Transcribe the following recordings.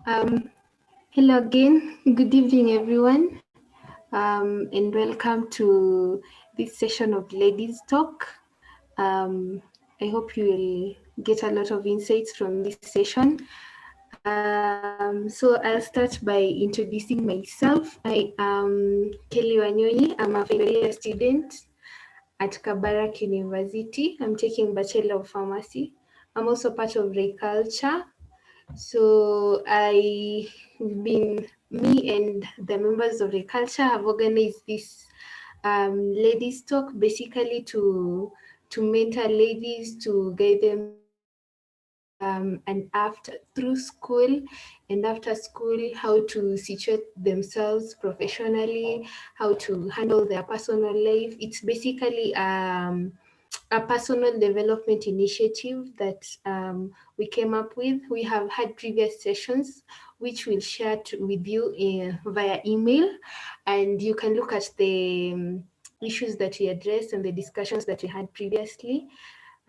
Um, Hello again. Good evening, everyone, and welcome to this session of Ladies Talk. I hope you will get a lot of insights from this session. So I'll start by introducing myself. I am Kelly Wanyonyi. I'm a final year student at Kabarak University. I'm taking Bachelor of Pharmacy. I'm also part of Ryculture. So me and the members of the culture have organized this ladies talk basically to mentor ladies, to guide them and after through school and after school, how to situate themselves professionally, how to handle their personal life. It's basically a personal development initiative that we came up with. We have had previous sessions which we'll share with you via email, and you can look at the issues that we addressed and the discussions that we had previously.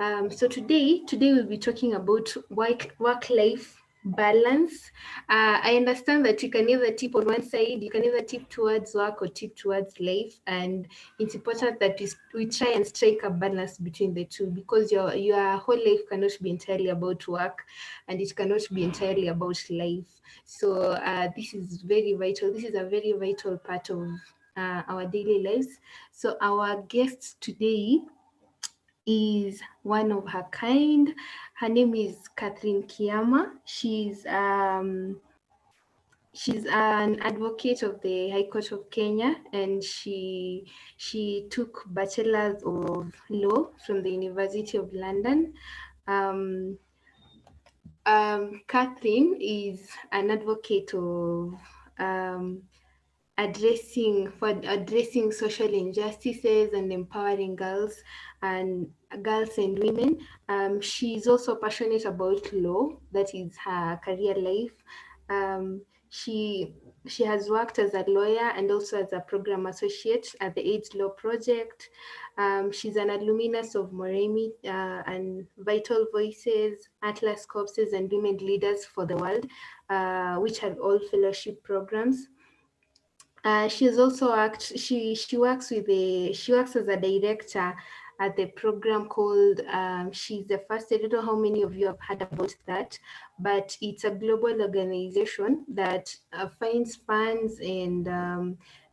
So today we'll be talking about work-life balance. I understand that you can either tip on one side, you can either tip towards work or tip towards life, and it's important that we try and strike a balance between the two, because your whole life cannot be entirely about work, and it cannot be entirely about life. So this is very vital. This is a very vital part of our daily lives. So our guest today is one of her kind. Her name is Kate Kiama. She's an advocate of the High Court of Kenya, and she took Bachelor's of Law from the University of London. Um, Catherine is an advocate of um, addressing social injustices and empowering girls and women. She's also passionate about law. That is her career life. Um, she she has worked as a lawyer and also as a program associate at the AIDS Law Project. She's an alumnus of Moremi and Vital Voices, Atlas Corpses, and Women Leaders for the World, which are all fellowship programs. She's also worked. She works as a director at the program called She's the First. I don't know how many of you have heard about that, but it's a global organization that finds funds and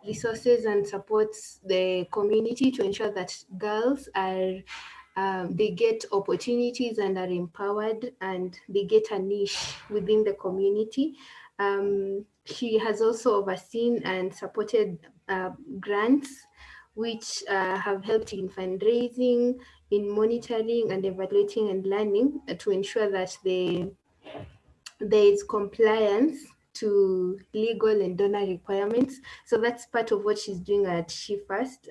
resources and supports the community to ensure that girls are they get opportunities and are empowered, and they get a niche within the community. She has also overseen and supported grants which have helped in fundraising, in monitoring and evaluating and learning to ensure that there is compliance to legal and donor requirements. So that's part of what she's doing at She'sTheFirst.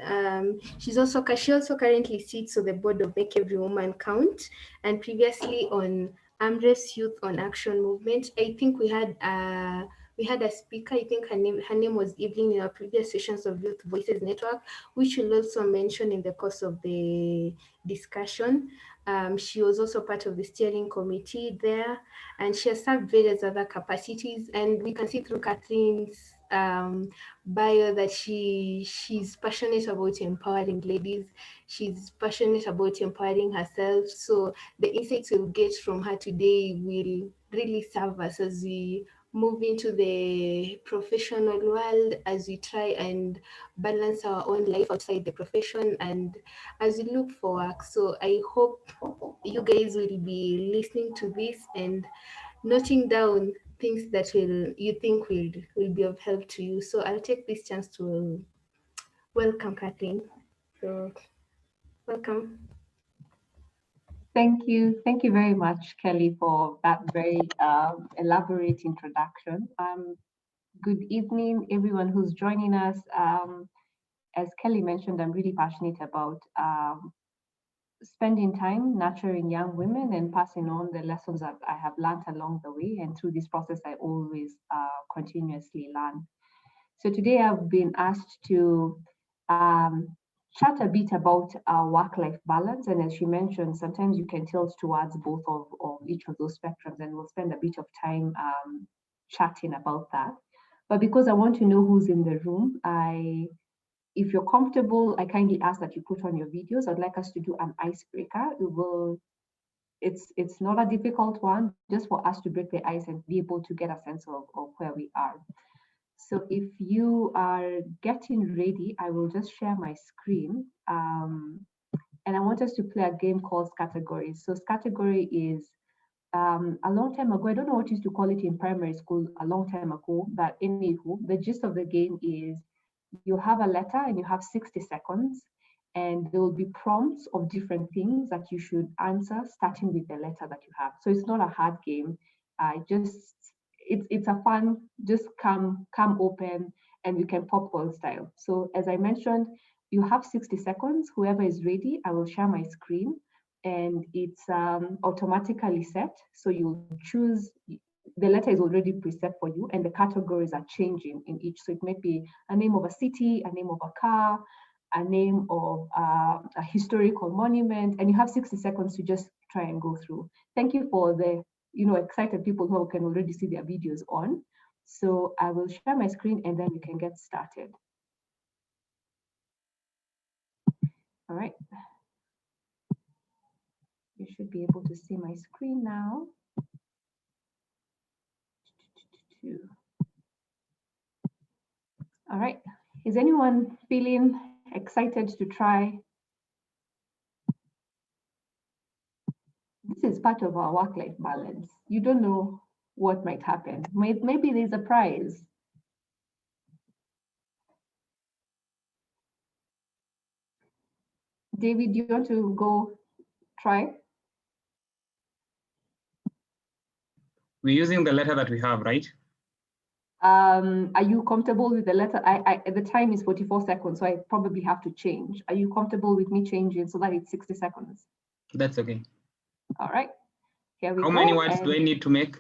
She also currently sits on the board of Make Every Woman Count, and previously on Amref's Youth on Action movement. I think we had a speaker. I think her name was Evelyn in our previous sessions of Youth Voices Network, which we'll also mention in the course of the discussion. She was also part of the steering committee there, and she has served various other capacities. And we can see through Catherine's bio that she's passionate about empowering ladies. She's passionate about empowering herself. So the insights we'll get from her today will really serve us as we move into the professional world, as we try and balance our own life outside the profession, and as we look for work. So I hope you guys will be listening to this and noting down things that you think will be of help to you. So I'll take this chance to welcome Kathleen. So welcome. Thank you very much, Kelly, for that very elaborate introduction. Good evening, everyone who's joining us. As Kelly mentioned, I'm really passionate about spending time nurturing young women and passing on the lessons that I have learned along the way. And through this process, I always continuously learn. So today I've been asked to chat a bit about work-life balance. And as she mentioned, sometimes you can tilt towards both of each of those spectrums, and we'll spend a bit of time chatting about that. But because I want to know who's in the room, if you're comfortable, I kindly ask that you put on your videos. I'd like us to do an icebreaker. It's not a difficult one, just for us to break the ice and be able to get a sense of where we are. So if you are getting ready, I will just share my screen. And I want us to play a game called Categories. So Category is a long time ago, I don't know what used to call it in primary school a long time ago, but anywho, the gist of the game is you have a letter and you have 60 seconds, and there will be prompts of different things that you should answer starting with the letter that you have. So it's not a hard game. It's a fun, just come open, and you can popcorn style. So as I mentioned, you have 60 seconds. Whoever is ready, I will share my screen, and it's automatically set. So you choose, the letter is already preset for you, and the categories are changing in each. So it might be a name of a city, a name of a car, a name of a historical monument, and you have 60 seconds to just try and go through. Thank you for the excited people who can already see their videos on. So I will share my screen and then we can get started. All right. You should be able to see my screen now. All right. Is anyone feeling excited to try? This is part of our work-life balance. You don't know what might happen. Maybe there's a prize. David, do you want to go try? We're using the letter that we have, right? Are you comfortable with the letter? The time is 44 seconds, so I probably have to change. Are you comfortable with me changing so that it's 60 seconds? That's okay. All right, here we go. How many words do I need to make?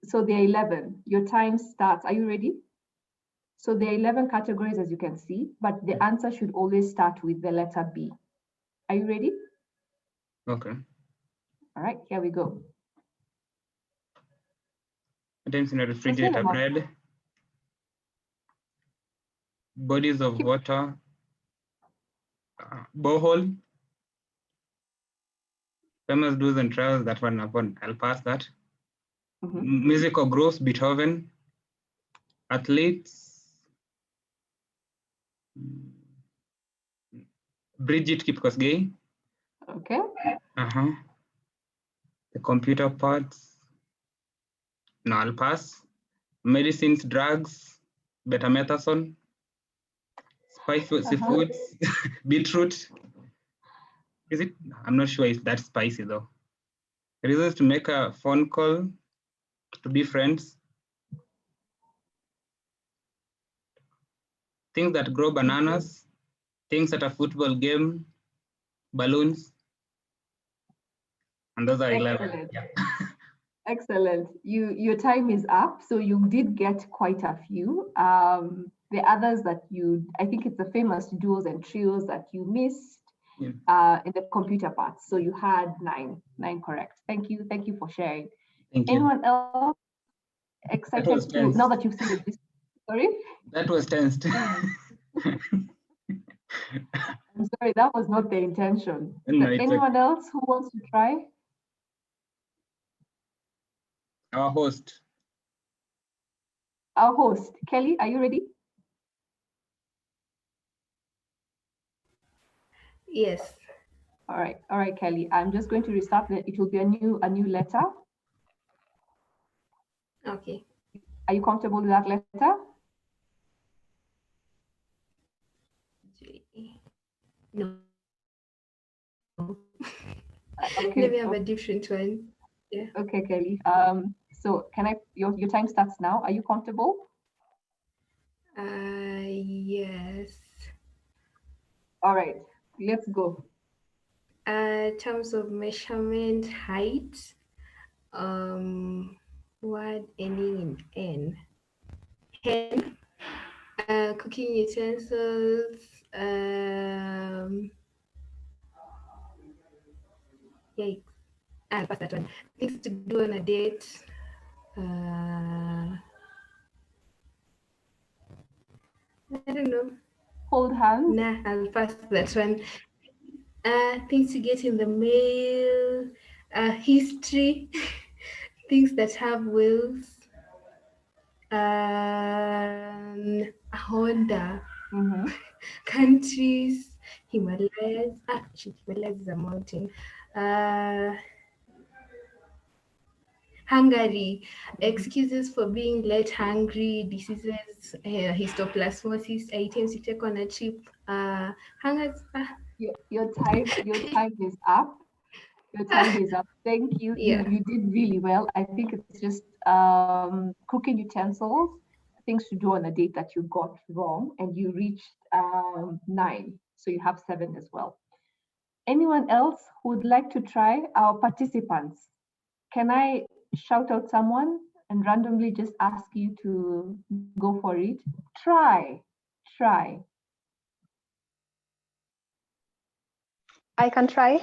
So there are 11. Your time starts. Are you ready? So there are 11 categories, as you can see, but the answer should always start with the letter B. Are you ready? Okay. All right, here we go. Items in a refrigerator: bread, bodies of water, borehole, famous do's and trials. That one, I'll pass that. Musical groups: Beethoven, athletes, Bridget Kipkosgei. Okay. The computer parts. No, I'll pass. Medicines, drugs, betamethasone, spicy foods, beetroot. Is it? I'm not sure if that's spicy though. Reasons to make a phone call, to be friends. Things that grow: bananas, things at a football game, balloons. And those are 11. Yeah. Excellent. Your time is up, so you did get quite a few. The others that I think it's the famous duos and trios that you missed in the computer parts. So you had nine correct. Thank you for sharing. Thank you. Anyone else excited to, now that you've seen it? Sorry? That was tensed. I'm sorry, that was not the intention. No, anyone else who wants to try? Our host. Kelly, are you ready? Yes. All right, Kelly. I'm just going to restart. It will be a new letter. Okay. Are you comfortable with that letter? No. Okay. Let me have a different one. Yeah. Okay, Kelly. So your time starts now. Are you comfortable? Yes. All right, let's go. Terms of measurement: height, word ending in N. Hen, cooking utensils, yikes. I'll pass that one. Things to do on a date, Uh, I don't know. Hold hands. Nah, I'll pass that one. Things to get in the mail, history, things that have wheels, a Honda, Mm-hmm. countries, Himalayas. Himalayas is a mountain. Uh, Hungary, excuses for being late hungry, diseases, histoplasmosis, items to take on a trip. Hungers, Your time is up. Your time is up. Thank you. You yeah. you did really well. I think it's just cooking utensils, things to do on a date that you got wrong, and you reached 9. So you have 7 as well. Anyone else who would like to try? Our participants, can I shout out someone and randomly just ask you to go for it? Try. I can try.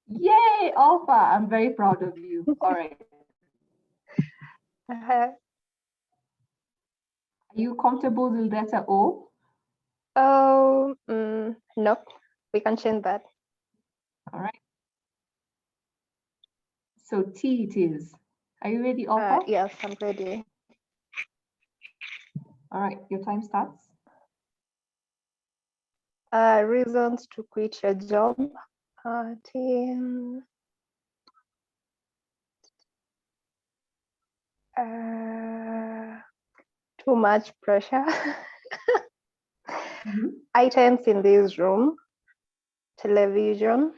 Yay, Alpha! I'm very proud of you. All right. Uh, Are you comfortable with letter O? nope. We can change that. All right. So T it is. Are you ready, Alpha? Yes, I'm ready. All right, your time starts. Reasons to quit your job. Team. Too much pressure. Items in this room. Television.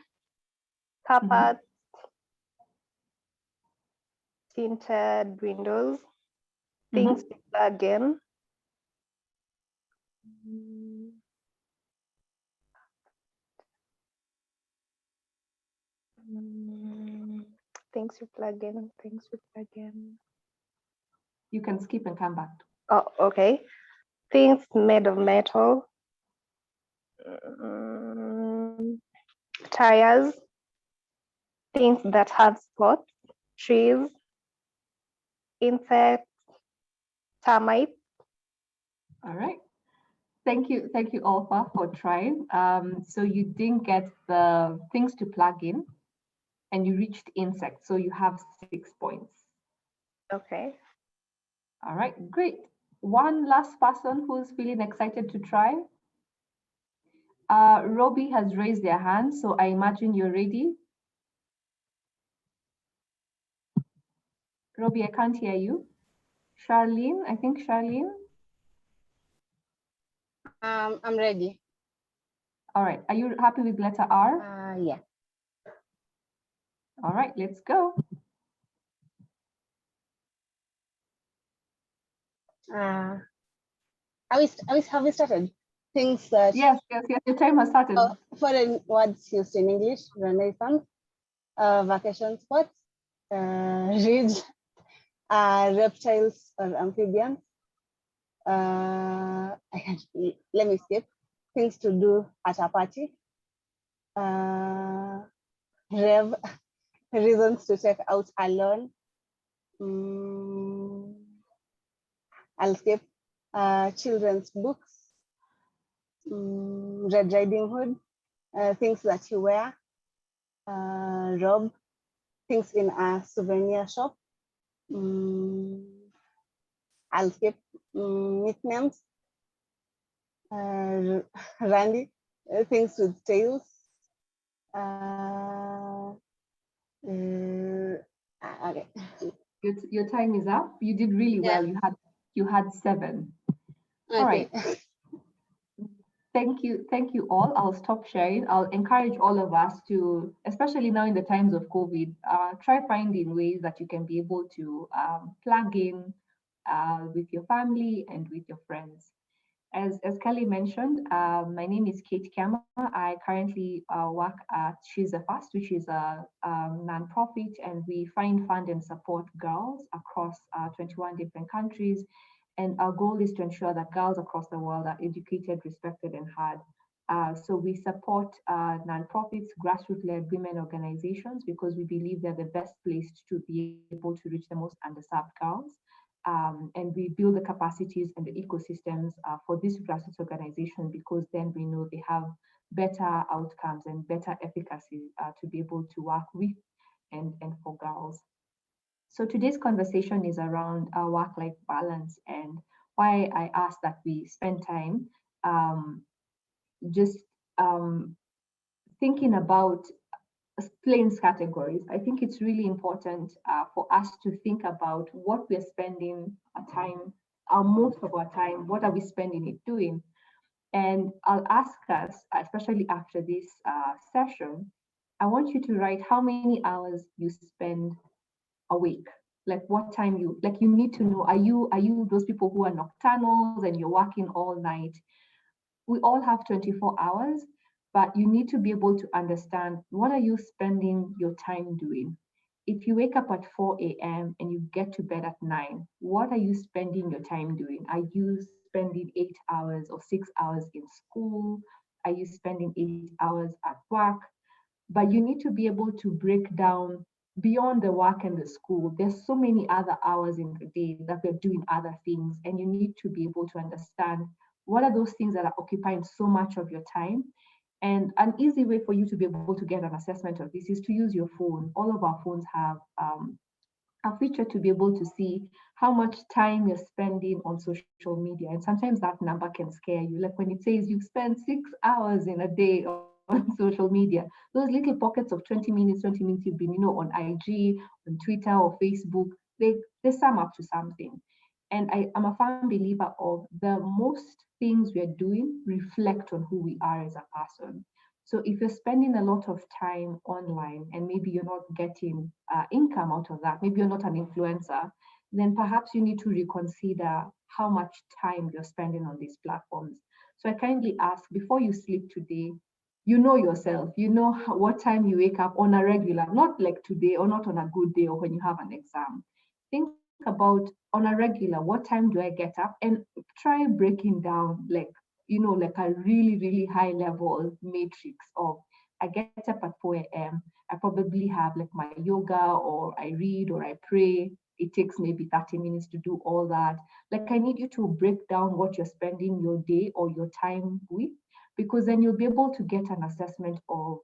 Carpet. Tinted windows. Things to plug in. Things you plug in. Things you plug in. You can skip and come back. Oh, okay. Things made of metal. Tires. Things that have spots. Trees. Insects. Termites. All right. Thank you, Alpha, for trying. So you didn't get the things to plug in, and you reached insects. So you have 6 points. Okay. All right, great. One last person who's feeling excited to try. Robbie has raised their hand, so I imagine you're ready. Robbie, I can't hear you. Charlene, I think Charlene. I'm ready. All right, are you happy with letter R? Yeah. All right, let's go. Have we started? Things that Yes, your time has started. Foreign words used in English, Renaissance, vacation spots, read, reptiles or amphibians. Let me skip. Things to do at a party. Reasons to take out alone. I'll skip. Children's books. Red Riding Hood. Things that you wear. Rob. Things in a souvenir shop. I'll skip. Nicknames. Randy. Things with tails. Okay. Your time is up. You did really well. You had 7. Okay. All right. Thank you all. I'll stop sharing. I'll encourage all of us to, especially now in the times of COVID, try finding ways that you can be able to plug in with your family and with your friends. As Kelly mentioned, my name is Kate Kiama. I currently work at She'sTheFirst, which is a nonprofit, and we fund and support girls across 21 different countries. And our goal is to ensure that girls across the world are educated, respected, and heard. So we support nonprofits, grassroots-led women organizations, because we believe they're the best placed to be able to reach the most underserved girls. And we build the capacities and the ecosystems for these grassroots organizations, because then we know they have better outcomes and better efficacy to be able to work with and for girls. So today's conversation is around work-life balance, and why I asked that we spend time just thinking about plain categories. I think it's really important for us to think about what we're spending our time, most of our time, what are we spending it doing? And I'll ask us, especially after this session, I want you to write how many hours you spend a week. Like what time you need to know, are you those people who are nocturnals and you're working all night? We all have 24 hours, but you need to be able to understand, what are you spending your time doing? If you wake up at 4 a.m. and you get to bed at 9, what are you spending your time doing? Are you spending 8 hours or 6 hours in school? Are you spending 8 hours at work? But you need to be able to break down beyond the work and the school. There's so many other hours in the day that we're doing other things, and you need to be able to understand what are those things that are occupying so much of your time. And an easy way for you to be able to get an assessment of this is to use your phone. All of our phones have a feature to be able to see how much time you're spending on social media. And sometimes that number can scare you. Like when it says you've spent 6 hours in a day on social media, those little pockets of 20 minutes you've been, on IG, on Twitter or Facebook, they sum up to something. And I'm a firm believer of the most things we're doing reflect on who we are as a person. So if you're spending a lot of time online and maybe you're not getting income out of that, maybe you're not an influencer, then perhaps you need to reconsider how much time you're spending on these platforms. So I kindly ask, before you sleep today, you know yourself, you know what time you wake up on a regular, not like today or not on a good day or when you have an exam. Think about on a regular, what time do I get up? And try breaking down like a really, really high level matrix of, I get up at 4 a.m. I probably have like my yoga, or I read, or I pray. It takes maybe 30 minutes to do all that. Like, I need you to break down what you're spending your day or your time with, because then you'll be able to get an assessment of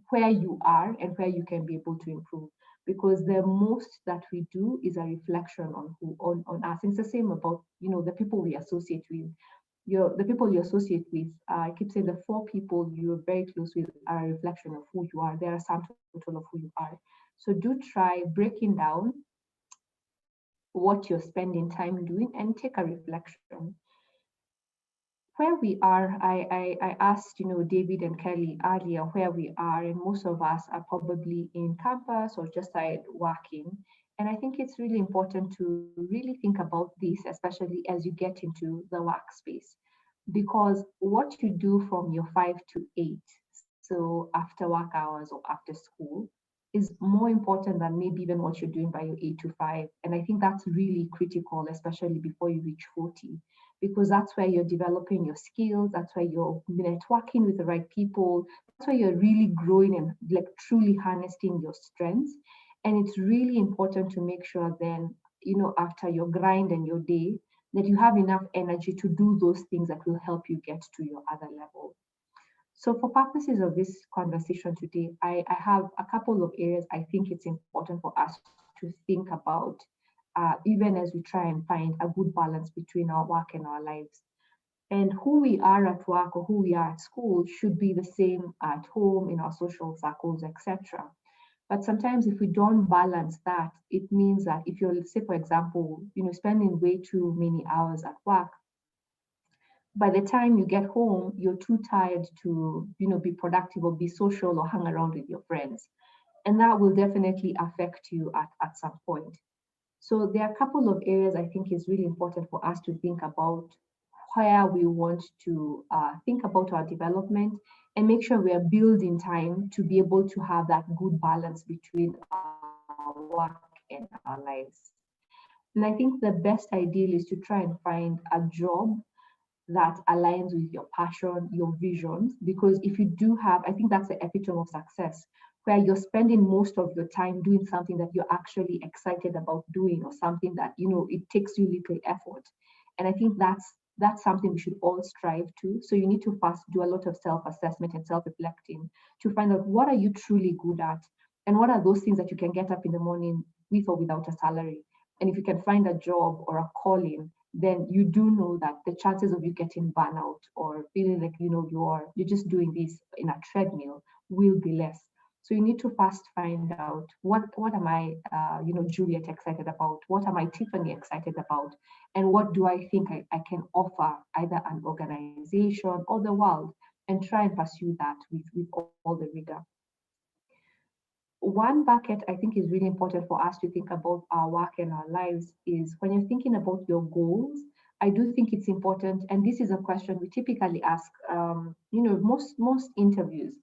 where you are and where you can be able to improve. Because the most that we do is a reflection on us. It's the same about the people we associate with. The people you associate with, I keep saying the 4 people you're very close with are a reflection of who you are. They are a sum total of who you are. So do try breaking down what you're spending time doing and take a reflection. Where we are, I asked, David and Kelly earlier where we are, and most of us are probably in campus or just started working. And I think it's really important to really think about this, especially as you get into the workspace, because what you do from your 5 to 8, so after work hours or after school, is more important than maybe even what you're doing by your 8 to 5. And I think that's really critical, especially before you reach 40, because that's where you're developing your skills, that's where you're networking with the right people, that's where you're really growing and like truly harnessing your strengths. And it's really important to make sure then, after your grind and your day, that you have enough energy to do those things that will help you get to your other level. So for purposes of this conversation today, I have a couple of areas I think it's important for us to think about, even as we try and find a good balance between our work and our lives. And who we are at work or who we are at school should be the same at home, in our social circles, etc. But sometimes if we don't balance that, it means that if you're, say, for example, spending way too many hours at work, by the time you get home, you're too tired to, be productive or be social or hang around with your friends. And that will definitely affect you at some point. So there are a couple of areas I think is really important for us to think about, where we want to think about our development and make sure we are building time to be able to have that good balance between our work and our lives. And I think the best ideal is to try and find a job that aligns with your passion, your visions. Because if you do have, I think that's the epitome of success, where you're spending most of your time doing something that you're actually excited about doing, or something that, you know, it takes you little effort. And I think that's something we should all strive to. So you need to first do a lot of self-assessment and self-reflecting to find out what are you truly good at, and what are those things that you can get up in the morning with or without a salary. And if you can find a job or a calling, then you do know that the chances of you getting burnout or feeling like, you know, you're just doing this in a treadmill will be less. So you need to first find out what am I, you know, Juliet excited about? What am I, Tiffany, excited about? And what do I think I can offer either an organization or the world, and try and pursue that with all the rigor. One bucket I think is really important for us to think about our work and our lives is when you're thinking about your goals. I do think it's important, and this is a question we typically ask. You know, most interviews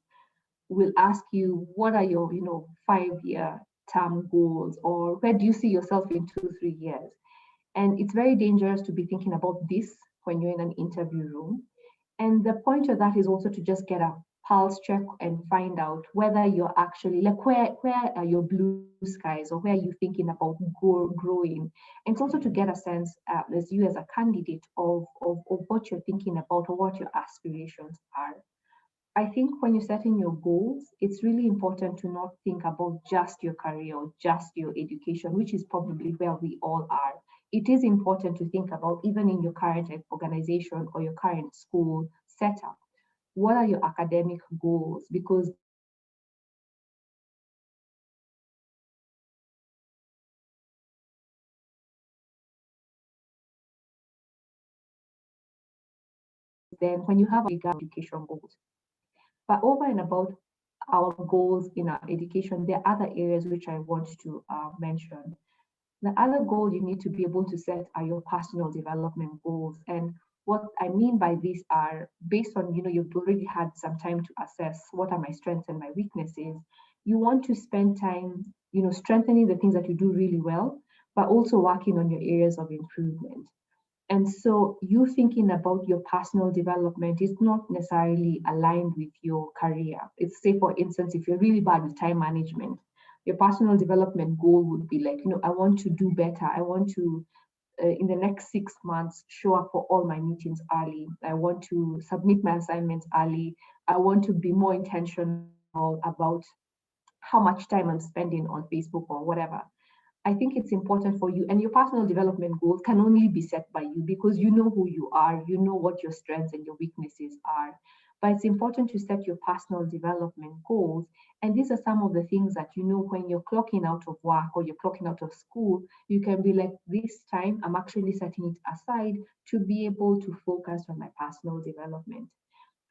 will ask you, what are your, you know, 5-year term goals, or where do you see yourself in 2-3 years? And it's very dangerous to be thinking about this when you're in an interview room. And the point of that is also to just get a pulse check and find out whether you're actually like, where are your blue skies, or where are you thinking about growing. And it's also to get a sense, as you as a candidate, of what you're thinking about or what your aspirations are. I think when you're setting your goals, it's really important to not think about just your career or just your education, which is probably where we all are. It is important to think about, even in your current organization or your current school setup, what are your academic goals? Because then when you have bigger education goals. But over and above our goals in our education, there are other areas which I want to mention. The other goal you need to be able to set are your personal development goals. And what I mean by these are based on, you know, you've already had some time to assess what are my strengths and my weaknesses. You want to spend time, you know, strengthening the things that you do really well, but also working on your areas of improvement. And so you thinking about your personal development is not necessarily aligned with your career. It's, say, for instance, if you're really bad with time management, your personal development goal would be like, you know, I want to do better. I want to, in the next 6 months, show up for all my meetings early. I want to submit my assignments early. I want to be more intentional about how much time I'm spending on Facebook or whatever. I think it's important for you, and your personal development goals can only be set by you because you know who you are, you know what your strengths and your weaknesses are. But it's important to set your personal development goals. And these are some of the things that, you know, when you're clocking out of work or you're clocking out of school, you can be like, this time I'm actually setting it aside to be able to focus on my personal development.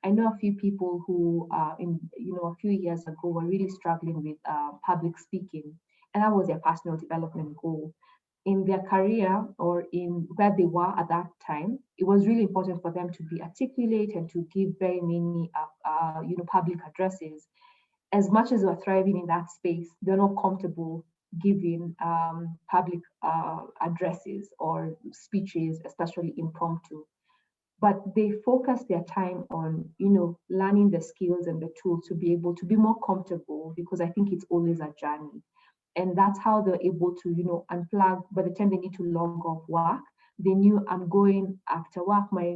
I know a few people who, a few years ago were really struggling with public speaking, and that was their personal development goal. In their career or in where they were at that time, it was really important for them to be articulate and to give very many, public addresses. As much as they're thriving in that space, they're not comfortable giving public addresses or speeches, especially impromptu, but they focus their time on, you know, learning the skills and the tools to be able to be more comfortable, because I think it's always a journey. And that's how they're able to, you know, unplug. By the time they need to log off work, they knew, I'm going after work, my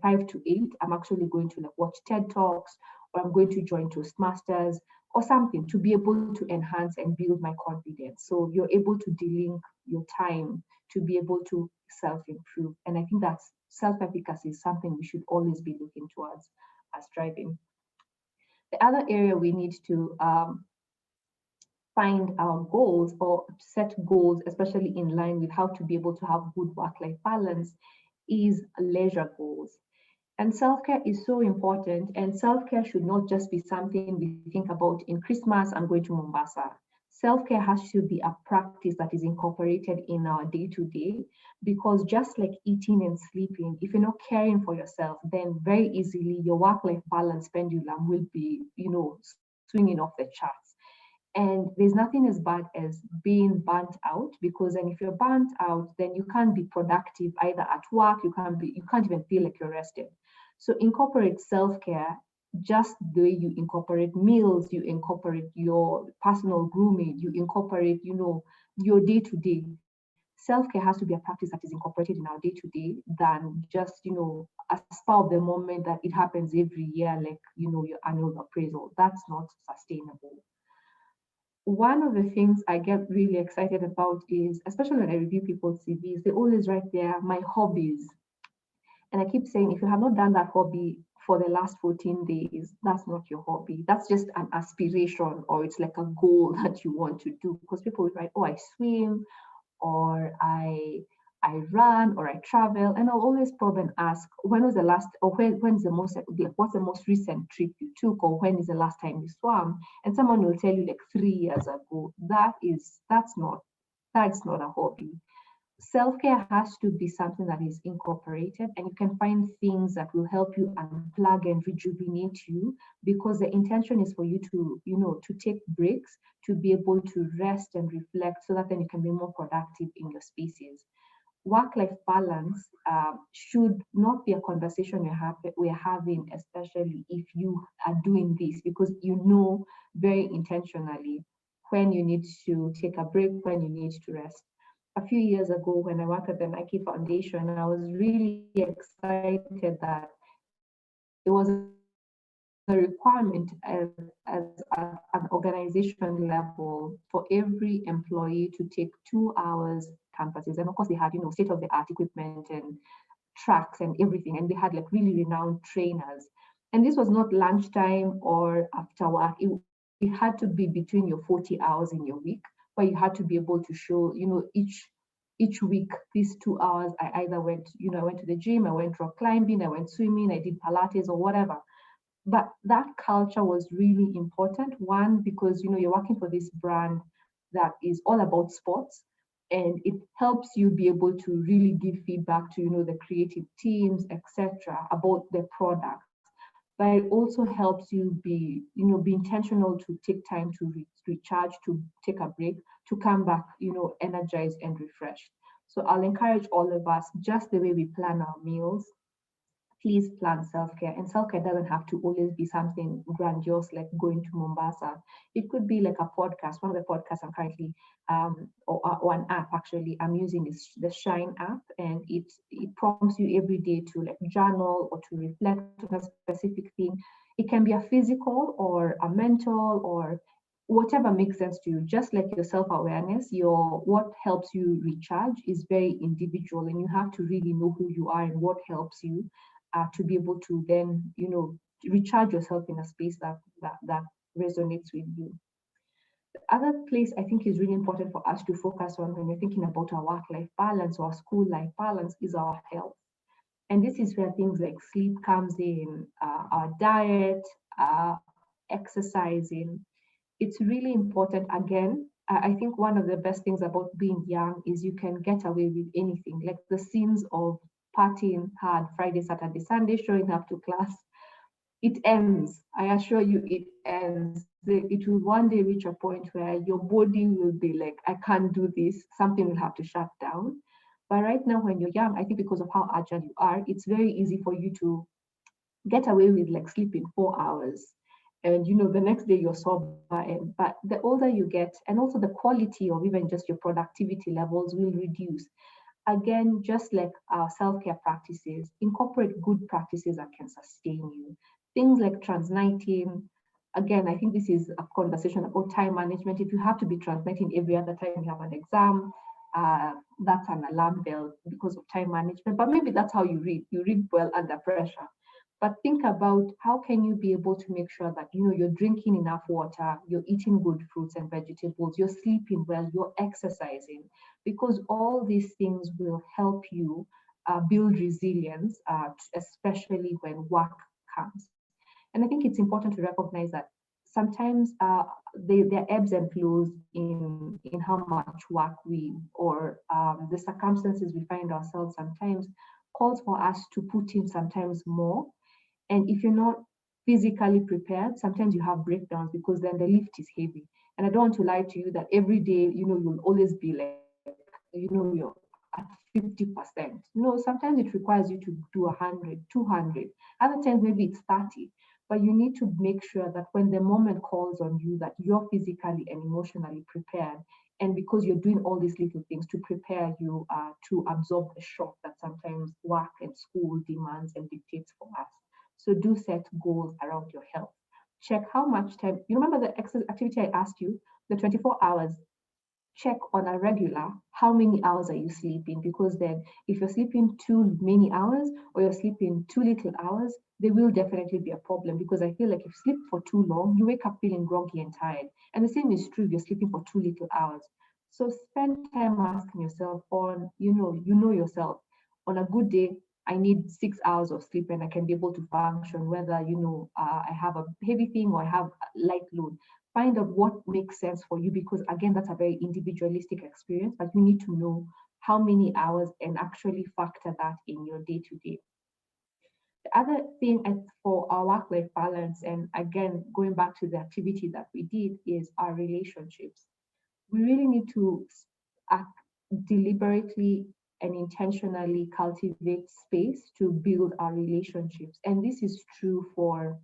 5 to 8, I'm actually going to like watch TED Talks, or I'm going to join Toastmasters or something to be able to enhance and build my confidence. So you're able to delink your time to be able to self-improve. And I think that's self-efficacy is something we should always be looking towards as striving. The other area we need to find our goals or set goals, especially in line with how to be able to have good work-life balance, is leisure goals. And self-care is so important, and self-care should not just be something we think about in Christmas, I'm going to Mombasa. Self-care has to be a practice that is incorporated in our day-to-day, because just like eating and sleeping, if you're not caring for yourself, then very easily your work-life balance pendulum will be, you know, swinging off the charts. And there's nothing as bad as being burnt out, because then if you're burnt out, then you can't be productive either at work, you can't even feel like you're rested. So incorporate self-care just the way you incorporate meals, you incorporate your personal grooming, you incorporate, your day-to-day. Self-care has to be a practice that is incorporated in our day-to-day than just, a spur of the moment that it happens every year, like, your annual appraisal. That's not sustainable. One of the things I get really excited about is, especially when I review people's CVs, they always write there, my hobbies. And I keep saying, if you have not done that hobby for the last 14 days, that's not your hobby. That's just an aspiration, or it's like a goal that you want to do. Because people will write, oh, I swim, or I run, or I travel, and I'll always probe and ask, when was the last, or when's the most, like, what's the most recent trip you took, or when is the last time you swam? And someone will tell you like 3 years ago. That's not a hobby. Self-care has to be something that is incorporated, and you can find things that will help you unplug and rejuvenate you, because the intention is for you to, to take breaks, to be able to rest and reflect, so that then you can be more productive in your spaces. Work-life balance should not be a conversation we're having, especially if you are doing this, because you know very intentionally when you need to take a break, when you need to rest. A few years ago, when I worked at the Nike Foundation, I was really excited that it was a requirement as an organization level for every employee to take 2 hours campuses. And of course, they had, state-of-the-art equipment and tracks and everything. And they had like really renowned trainers. And this was not lunchtime or after work. It had to be between your 40 hours in your week, where you had to be able to show, each week, these 2 hours, I either went, I went to the gym, I went rock climbing, I went swimming, I did Pilates or whatever. But that culture was really important. One, because, you're working for this brand that is all about sports, and it helps you be able to really give feedback to, the creative teams, etc., about the products. But it also helps you be intentional to take time to recharge, to take a break, to come back, energized and refreshed. So I'll encourage all of us, just the way we plan our meals, please plan self-care. And self-care doesn't have to always be something grandiose like going to Mombasa. It could be like a podcast. One of the podcasts I'm currently, or an app actually, I'm using is the Shine app, and it prompts you every day to like journal or to reflect on a specific thing. It can be a physical or a mental or whatever makes sense to you. Just like your self-awareness, what helps you recharge is very individual, and you have to really know who you are and what helps you to be able to then, recharge yourself in a space that resonates with you. The other place I think is really important for us to focus on when we're thinking about our work-life balance or school-life balance is our health. And this is where things like sleep comes in, our diet, exercising. It's really important. Again, I think one of the best things about being young is you can get away with anything, like the scenes of partying hard Friday, Saturday, Sunday, showing up to class. It ends. I assure you, it ends. It will one day reach a point where your body will be like, I can't do this. Something will have to shut down. But right now, when you're young, I think because of how agile you are, it's very easy for you to get away with like sleeping 4 hours. And the next day you're sober. But the older you get, and also the quality of even just your productivity levels will reduce. Again, just like our self-care practices, incorporate good practices that can sustain you. Things like transnighting. Again, I think this is a conversation about time management. If you have to be transnighting every other time you have an exam, that's an alarm bell because of time management. But maybe that's how you read. You read well under pressure. But think about how can you be able to make sure that you're drinking enough water, you're eating good fruits and vegetables, you're sleeping well, you're exercising, because all these things will help you build resilience, especially when work comes. And I think it's important to recognize that sometimes there are ebbs and flows in how much work or the circumstances we find ourselves sometimes calls for us to put in sometimes more. And if you're not physically prepared, sometimes you have breakdowns because then the lift is heavy. And I don't want to lie to you that every day, you'll always be like, you're at 50%. No, sometimes it requires you to do 100, 200. Other times, maybe it's 30. But you need to make sure that when the moment calls on you, that you're physically and emotionally prepared. And because you're doing all these little things to prepare you to absorb the shock that sometimes work and school demands and dictates for us. So do set goals around your health. Check how much time, you remember the activity I asked you, the 24 hours, check on a regular how many hours are you sleeping, because then if you're sleeping too many hours or you're sleeping too little hours, there will definitely be a problem, because I feel like if you sleep for too long, you wake up feeling groggy and tired. And the same is true if you're sleeping for too little hours. So spend time asking yourself on, you know yourself. On a good day, I need 6 hours of sleep and I can be able to function, whether, I have a heavy thing or I have a light load. Find out what makes sense for you, because again, that's a very individualistic experience, but you need to know how many hours and actually factor that in your day-to-day. The other thing for our work-life balance, and again, going back to the activity that we did, is our relationships. We really need to deliberately and intentionally cultivate space to build our relationships. And this is true for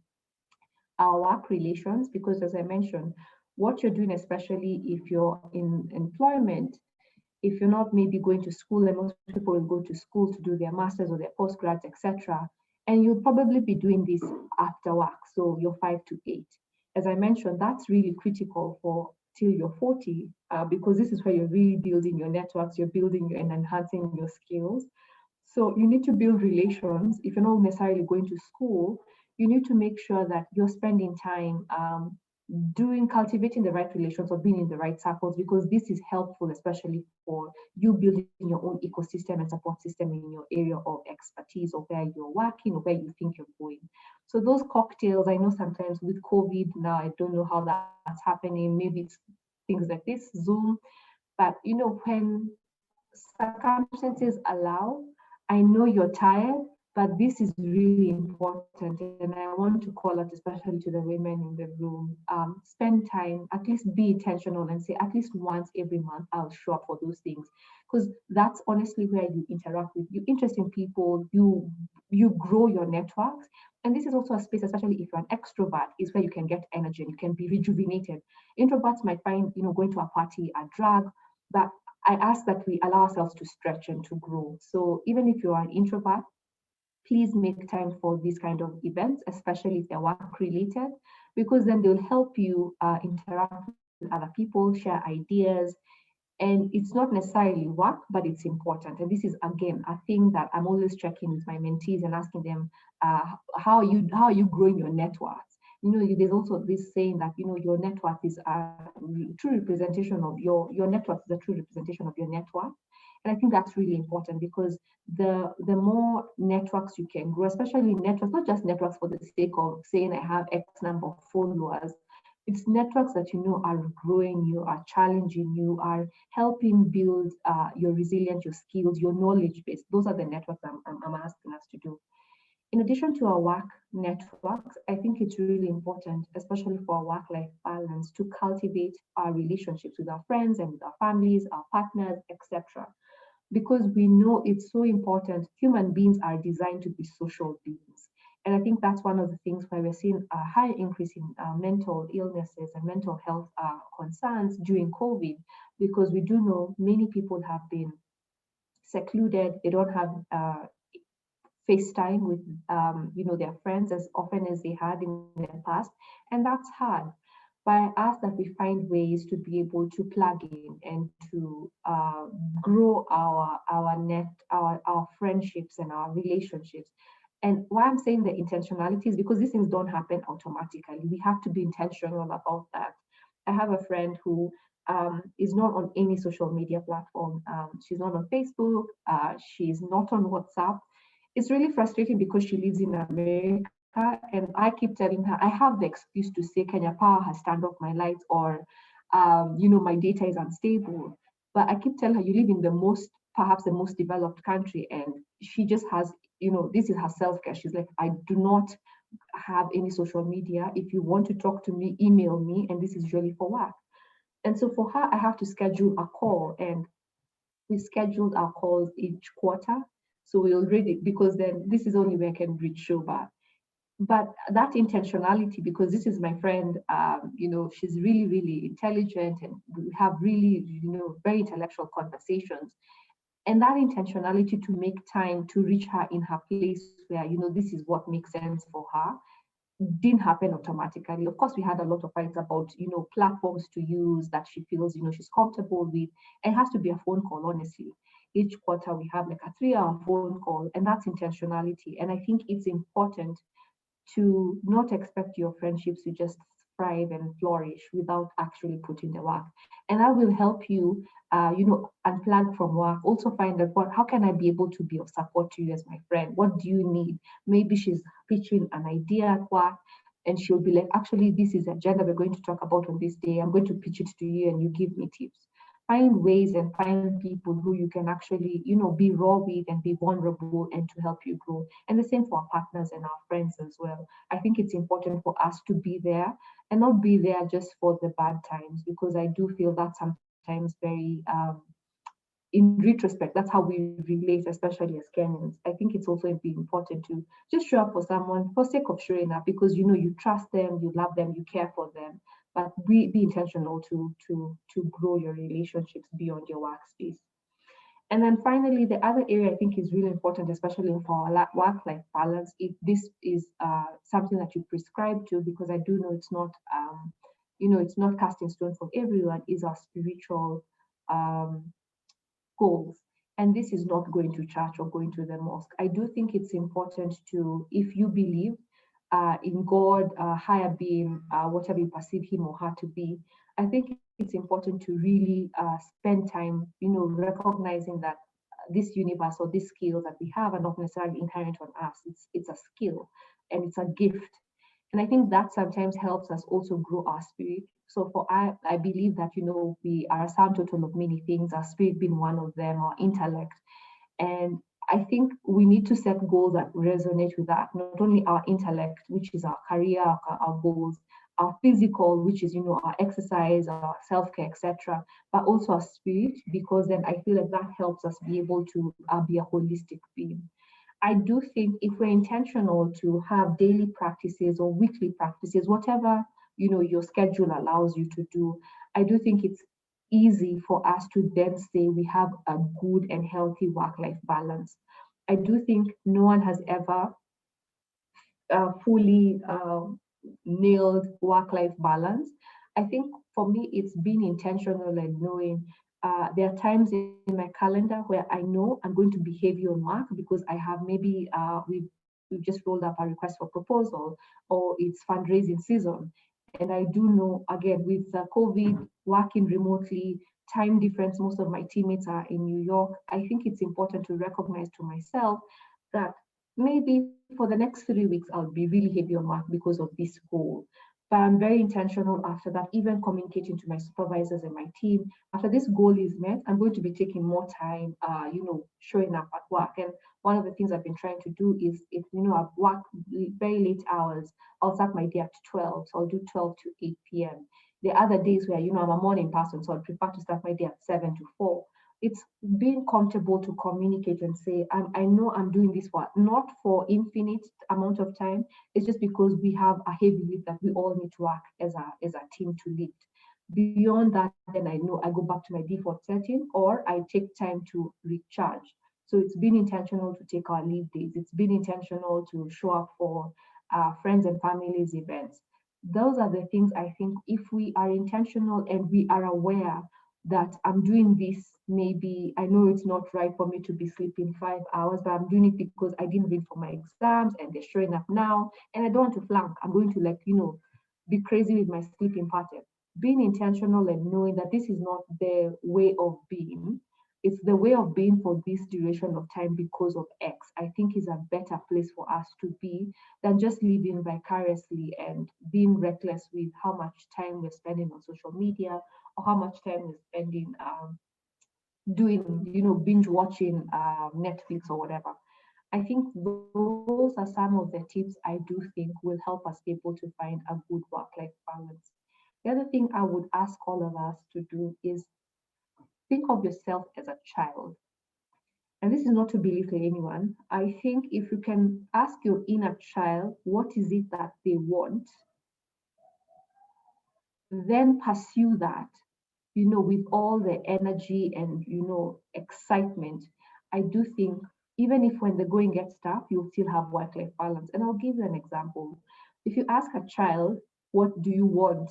our work relations, because as I mentioned, what you're doing, especially if you're in employment, if you're not maybe going to school, and most people will go to school to do their masters or their postgrads, etc., and you'll probably be doing this after work, so you're 5 to 8. As I mentioned, that's really critical for till you're 40, because this is where you're really building your networks, you're building and enhancing your skills. So you need to build relations. If you're not necessarily going to school, you need to make sure that you're spending time cultivating the right relations or being in the right circles, because this is helpful, especially for you building your own ecosystem and support system in your area of expertise, or where you're working or where you think you're going. So those cocktails, I know sometimes with COVID now, I don't know how that's happening. Maybe it's things like this, Zoom, but when circumstances allow, I know you're tired, but this is really important. And I want to call out, especially to the women in the room, spend time, at least be intentional and say, at least once every month, I'll show up for those things. Because that's honestly where you interact with interesting people, you grow your networks. And this is also a space, especially if you're an extrovert, is where you can get energy and you can be rejuvenated. Introverts might find, going to a party a drag, but I ask that we allow ourselves to stretch and to grow. So even if you are an introvert, please make time for these kind of events, especially if they're work related, because then they'll help you interact with other people, share ideas. And it's not necessarily work, but it's important. And this is, again, a thing that I'm always checking with my mentees and asking them, how are you growing your networks? There's also this saying that, your network is a true representation of your network is a true representation of your network. And I think that's really important, because the more networks you can grow, especially networks, not just networks for the sake of saying I have X number of followers, it's networks that are growing you, are challenging you, are helping build your resilience, your skills, your knowledge base. Those are the networks I'm asking us to do. In addition to our work networks, I think it's really important, especially for our work-life balance, to cultivate our relationships with our friends and with our families, our partners, etc. Because we know it's so important. Human beings are designed to be social beings. And I think that's one of the things why we're seeing a high increase in mental illnesses and mental health concerns during COVID, because we do know many people have been secluded. They don't have FaceTime with their friends as often as they had in the past, and that's hard. But I ask that we find ways to be able to plug in and to grow our friendships and our relationships. And why I'm saying the intentionality is because these things don't happen automatically. We have to be intentional about that. I have a friend who is not on any social media platform. She's not on Facebook. She's not on WhatsApp. It's really frustrating because she lives in America, and I keep telling her, I have the excuse to say Kenya Power has turned off my lights, or my data is unstable. But I keep telling her, you live in perhaps the most developed country, and she just has, this is her self-care. She's like, I do not have any social media. If you want to talk to me, email me, and this is usually for work. And so for her, I have to schedule a call, and we scheduled our calls each quarter. So we already, because then this is only where I can reach Shoba. But that intentionality, because this is my friend, she's really, really intelligent, and we have really, very intellectual conversations. And that intentionality to make time to reach her in her place where, this is what makes sense for her, didn't happen automatically. Of course, we had a lot of fights about, platforms to use that she feels, she's comfortable with. And it has to be a phone call, honestly. Each quarter we have like a 3-hour phone call, and that's intentionality. And I think it's important to not expect your friendships to just thrive and flourish without actually putting the work. And that will help you, unplug from work. Also find out how can I be able to be of support to you as my friend? What do you need? Maybe she's pitching an idea at work, and she'll be like, actually, this is the agenda we're going to talk about on this day. I'm going to pitch it to you, and you give me tips. Find ways and find people who you can actually, be raw with and be vulnerable, and to help you grow. And the same for our partners and our friends as well. I think it's important for us to be there, and not be there just for the bad times, because I do feel that sometimes very, in retrospect, that's how we relate, especially as Kenyans. I think it's also important to just show up for someone for sake of showing up, because you trust them, you love them, you care for them. But be intentional to grow your relationships beyond your workspace. And then finally, the other area I think is really important, especially for our work-life balance, if this is something that you prescribe to, because I do know it's not, it's not cast in stone for everyone, is our spiritual goals. And this is not going to church or going to the mosque. I do think it's important to, if you believe in God, higher being, whatever you perceive him or her to be, I think it's important to really spend time, recognizing that this universe or these skills that we have are not necessarily inherent on us. It's a skill, and it's a gift. And I think that sometimes helps us also grow our spirit. So I believe that, we are a sum total of many things, our spirit being one of them, our intellect. And I think we need to set goals that resonate with that, not only our intellect, which is our career, our goals, our physical, which is, our exercise, our self-care, etc., but also our spirit, because then I feel like that helps us be able to be a holistic being. I do think if we're intentional to have daily practices or weekly practices, whatever, your schedule allows you to do, I do think it's easy for us to then say we have a good and healthy work-life balance. I do think no one has ever fully nailed work-life balance. I think for me, it's being intentional and knowing there are times in my calendar where I know I'm going to be heavy on work because I have maybe we've just rolled up a request for proposal, or it's fundraising season. And I do know, again, with COVID, working remotely, time difference, most of my teammates are in New York. I think it's important to recognize to myself that maybe for the next 3 weeks, I'll be really heavy on work because of this goal. But I'm very intentional after that, even communicating to my supervisors and my team. After this goal is met, I'm going to be taking more time, showing up at work. And one of the things I've been trying to do is, if I've worked very late hours, I'll start my day at 12, so I'll do 12 to 8 p.m. The other days where I'm a morning person, so I prefer to start my day at 7 to 4. It's being comfortable to communicate and say, I know I'm doing this work, not for infinite amount of time. It's just because we have a heavy lift that we all need to work as a team to lift. Beyond that, then I know I go back to my default setting, or I take time to recharge. So it's been intentional to take our leave days. It's been intentional to show up for friends and families events. Those are the things I think, if we are intentional and we are aware that I'm doing this, maybe I know it's not right for me to be sleeping 5 hours, but I'm doing it because I didn't read for my exams and they're showing up now, and I don't want to flunk. I'm going to be crazy with my sleeping pattern. Being intentional and knowing that this is not the way of being, it's the way of being for this duration of time because of X, I think is a better place for us to be than just living vicariously and being reckless with how much time we're spending on social media, or how much time we're spending binge watching Netflix or whatever. I think those are some of the tips I do think will help us be able to find a good work-life balance. The other thing I would ask all of us to do is think of yourself as a child. And this is not to belittle anyone. I think if you can ask your inner child, what is it that they want, then pursue that, with all the energy and, excitement. I do think even if when the going gets tough, you'll still have work-life balance. And I'll give you an example. If you ask a child, what do you want?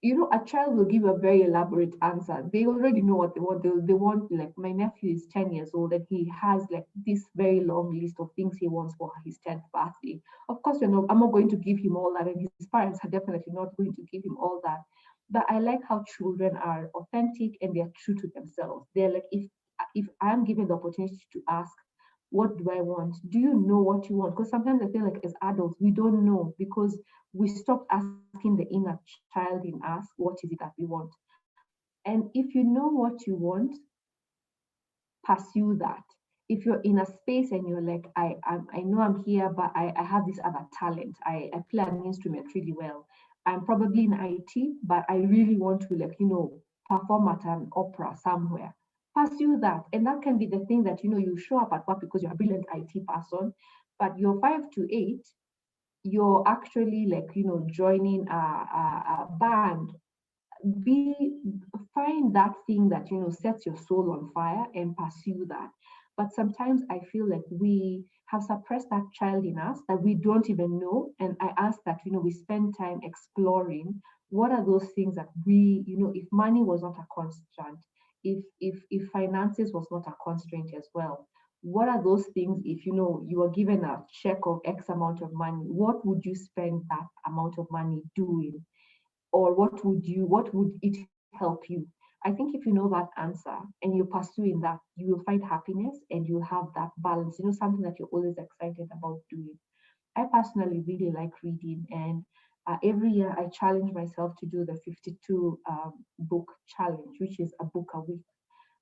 A child will give a very elaborate answer. They already know what they want. They want, like, my nephew is 10 years old and he has like this very long list of things he wants for his 10th birthday. Of course, I'm not going to give him all that, and his parents are definitely not going to give him all that. But I like how children are authentic and they're true to themselves. They're like, if I'm given the opportunity to ask, what do I want? Do you know what you want? Because sometimes I feel like as adults, we don't know because we stopped asking the inner child in us, what is it that we want? And if you know what you want, pursue that. If you're in a space and you're like, I know I'm here, but I have this other talent. I play an instrument really well. I'm probably in IT, but I really want to, like, perform at an opera somewhere. Pursue that. And that can be the thing that, you show up at work because you're a brilliant IT person, but your 5 to 8, you're actually like, joining a band. Find that thing that, sets your soul on fire and pursue that. But sometimes I feel like we have suppressed that child in us that we don't even know. And I ask that, we spend time exploring what are those things that we, if money was not a constraint, if finances was not a constraint as well, what are those things? If you were given a check of X amount of money, what would you spend that amount of money doing? Or what would it help you? I think if you know that answer and you're pursuing that, you will find happiness and you have that balance, something that you're always excited about doing. I personally really like reading, and every year I challenge myself to do the 52 book challenge, which is a book a week.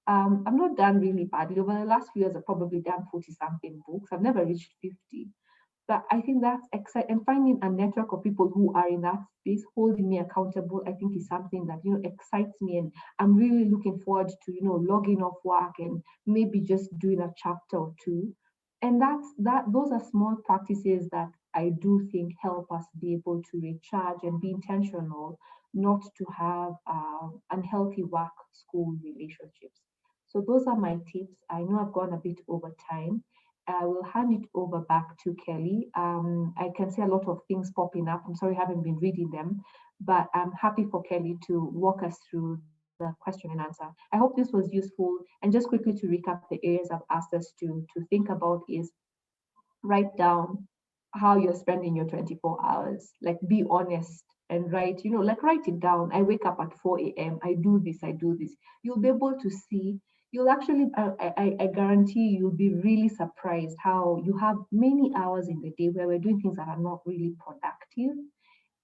I've not done really badly. Over the last few years, I've probably done 40 something books. I've never reached 50. But I think that's exciting, and finding a network of people who are in that space holding me accountable, I think is something that, excites me. And I'm really looking forward to, logging off work and maybe just doing a chapter or two. And those are small practices that I do think help us be able to recharge and be intentional, not to have unhealthy work school relationships. So those are my tips. I know I've gone a bit over time. I will hand it over back to Kelly. I can see a lot of things popping up. I'm sorry I haven't been reading them, but I'm happy for Kelly to walk us through the question and answer. I hope this was useful. And just quickly to recap the areas I've asked us to think about is write down how you're spending your 24 hours. Like, be honest and write, write it down. I wake up at 4 a.m. I do this. You'll be able to see. You'll actually, I guarantee you'll be really surprised how you have many hours in the day where we're doing things that are not really productive,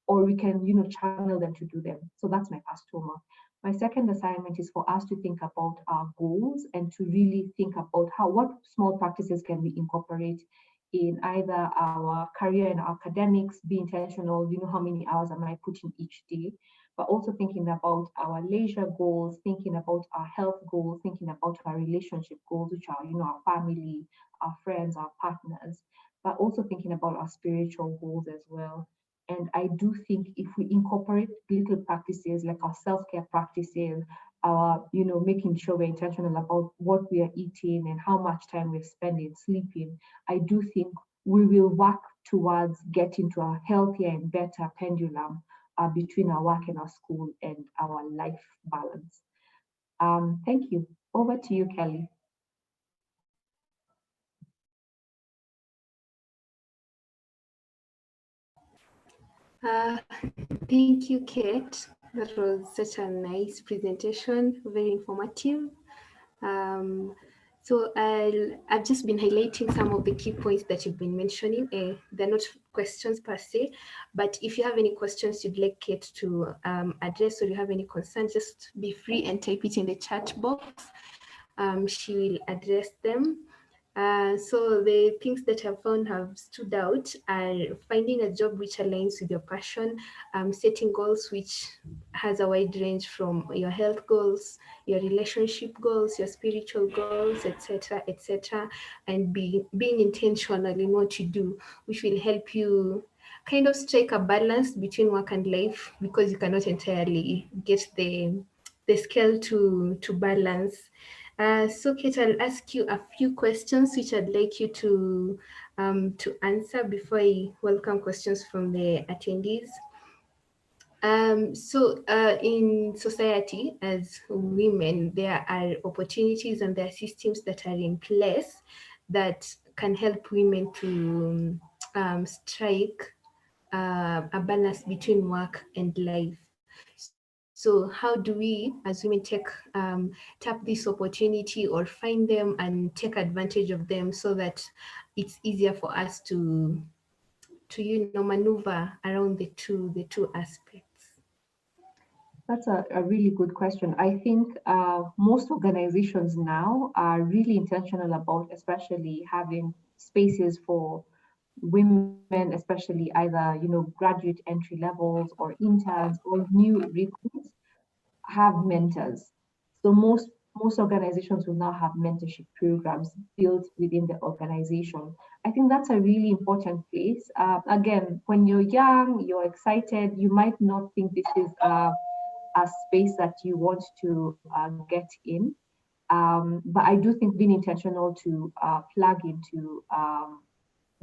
or we can, channel them to do them. So that's my first homework. My second assignment is for us to think about our goals and to really think about what small practices can we incorporate in either our career and our academics. Be intentional, how many hours am I putting each day, but also thinking about our leisure goals, thinking about our health goals, thinking about our relationship goals, which are, our family, our friends, our partners, but also thinking about our spiritual goals as well. And I do think if we incorporate little practices like our self-care practices, our, making sure we're intentional about what we are eating and how much time we're spending sleeping, I do think we will work towards getting to a healthier and better pendulum between our work and our school and our life balance. Thank you. Over to you, Kelly. Thank you, Kate. That was such a nice presentation, very informative. So I've just been highlighting some of the key points that you've been mentioning. They're not questions per se, but if you have any questions you'd like Kate to address, or you have any concerns, just be free and type it in the chat box. She will address them. So the things that I've found have stood out are finding a job which aligns with your passion, setting goals which has a wide range from your health goals, your relationship goals, your spiritual goals, etc., etc., and being intentional in what you do, which will help you kind of strike a balance between work and life, because you cannot entirely get the scale to balance. So Kate, I'll ask you a few questions which I'd like you to answer before I welcome questions from the attendees. In society, as women, there are opportunities and there are systems that are in place that can help women to strike a balance between work and life. So how do we as women tap this opportunity or find them and take advantage of them so that it's easier for us to maneuver around the two aspects? That's a really good question. I think most organizations now are really intentional about, especially having spaces for women, especially either graduate entry levels or interns or new recruits have mentors. So most organizations will now have mentorship programs built within the organization. I think that's a really important place. Again, when you're young, you're excited, you might not think this is a space that you want to get in. But I do think being intentional to plug into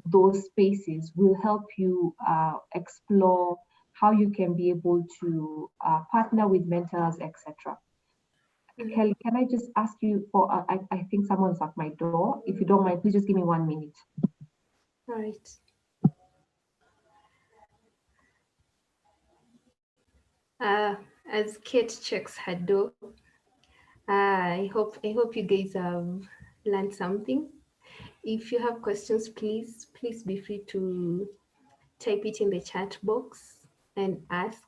those spaces will help you explore how you can be able to partner with mentors, etc. Kelly, can I just ask you for, I think someone's at my door. If you don't mind, please just give me 1 minute. All right. As Kate checks her door, I hope you guys have learned something. If you have questions, please be free to type it in the chat box and ask.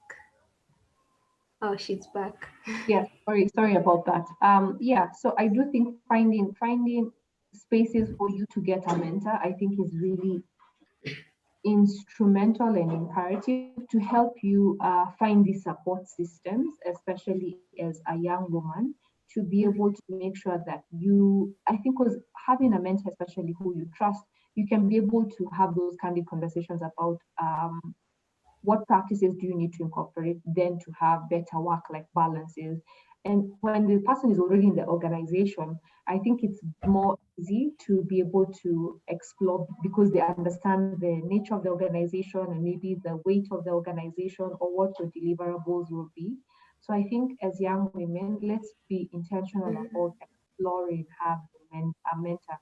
Oh, she's back. Yes, sorry about that. Yeah, so I do think finding spaces for you to get a mentor, I think is really instrumental and imperative to help you find these support systems, especially as a young woman, to be able to make sure that I think because having a mentor, especially who you trust, you can be able to have those candid conversations about what practices do you need to incorporate then to have better work-life balances. And when the person is already in the organization, I think it's more easy to be able to explore because they understand the nature of the organization and maybe the weight of the organization or what your deliverables will be. So I think as young women, let's be intentional about exploring having a mentor.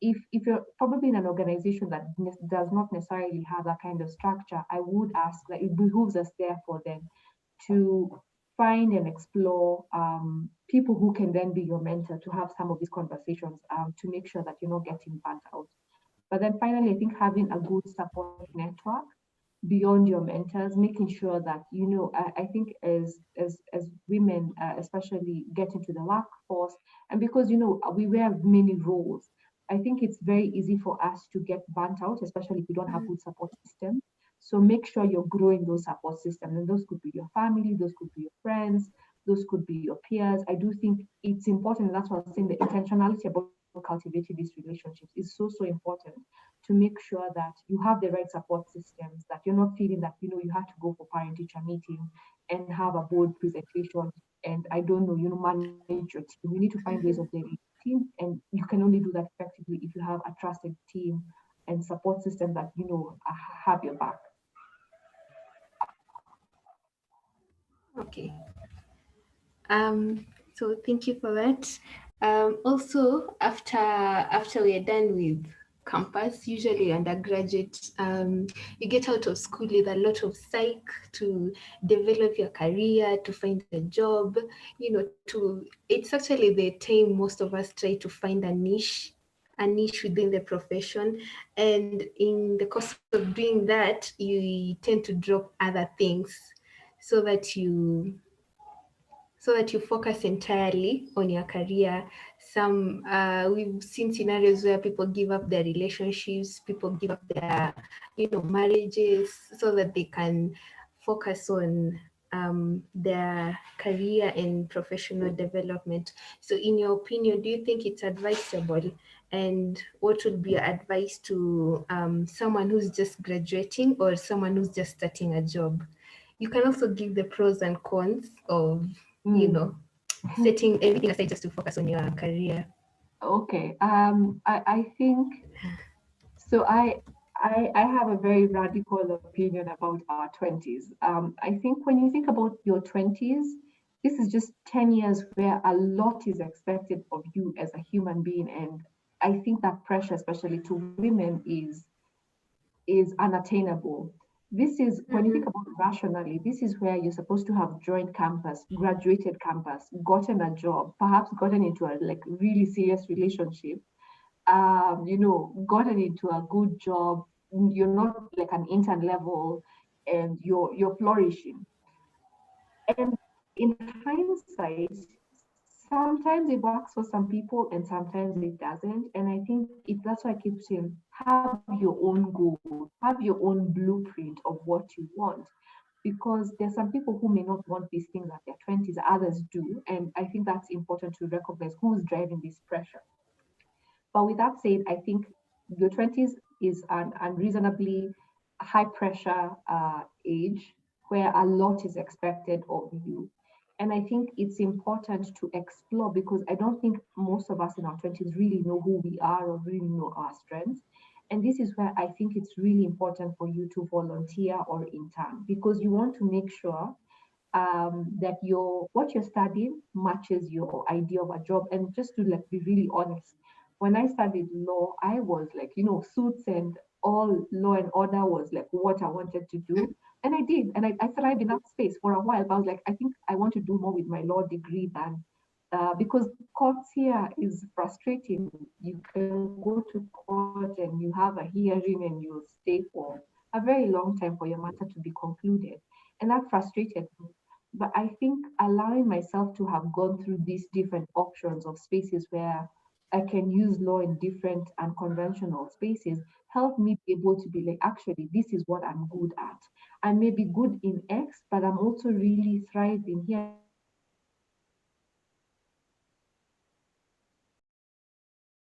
If you're probably in an organization that does not necessarily have that kind of structure, I would ask that it behooves us therefore then to find and explore people who can then be your mentor to have some of these conversations to make sure that you're not getting burnt out. But then finally, I think having a good support network beyond your mentors, making sure that I think as women, especially get into the workforce, and because we wear many roles, I think it's very easy for us to get burnt out, especially if we don't have good support systems. So make sure you're growing those support systems, and those could be your family, those could be your friends, those could be your peers. I do think it's important, and that's what I'm saying, the intentionality about cultivating these relationships is so important to make sure that you have the right support systems, that you're not feeling that you have to go for parent-teacher meeting and have a board presentation and I don't know, manage your team. You need to find ways of leading team, and you can only do that effectively if you have a trusted team and support system that have your back. Okay. So thank you for that. Also, after we are done with campus, usually undergraduate, you get out of school with a lot of psych to develop your career, to find a job, it's actually the time most of us try to find a niche within the profession. And in the course of doing that, you tend to drop other things so that you so that you focus entirely on your career. We've seen scenarios where people give up their relationships, people give up their, marriages, so that they can focus on their career and professional development. So in your opinion, do you think it's advisable? And what would be your advice to someone who's just graduating or someone who's just starting a job? You can also give the pros and cons of, setting everything aside just to focus on your career. Okay. I think so. I have a very radical opinion about our 20s. I think when you think about your 20s, this is just 10 years where a lot is expected of you as a human being. And I think that pressure, especially to women, is unattainable. This is when you think about it rationally, this is where you're supposed to have joined campus, graduated campus, gotten a job, perhaps gotten into a like really serious relationship, gotten into a good job. You're not like an intern level, and you're flourishing. And in hindsight, sometimes it works for some people and sometimes it doesn't. And I think that's why I keep saying have your own goal, have your own blueprint of what you want. Because there's some people who may not want these things at their 20s, others do. And I think that's important to recognize who's driving this pressure. But with that said, I think your 20s is an unreasonably high pressure age where a lot is expected of you. And I think it's important to explore because I don't think most of us in our 20s really know who we are or really know our strengths. And this is where I think it's really important for you to volunteer or intern because you want to make sure that what you're studying matches your idea of a job. And just to like be really honest, when I studied law, I was like, suits and all law and order was like what I wanted to do. And I did. And I thrived in that space for a while. But I was like, I think I want to do more with my law degree than because courts here is frustrating. You can go to court and you have a hearing and you stay for a very long time for your matter to be concluded. And that frustrated me. But I think allowing myself to have gone through these different options of spaces where I can use law in different unconventional spaces helped me be able to be like, actually, this is what I'm good at. I may be good in X, but I'm also really thriving here.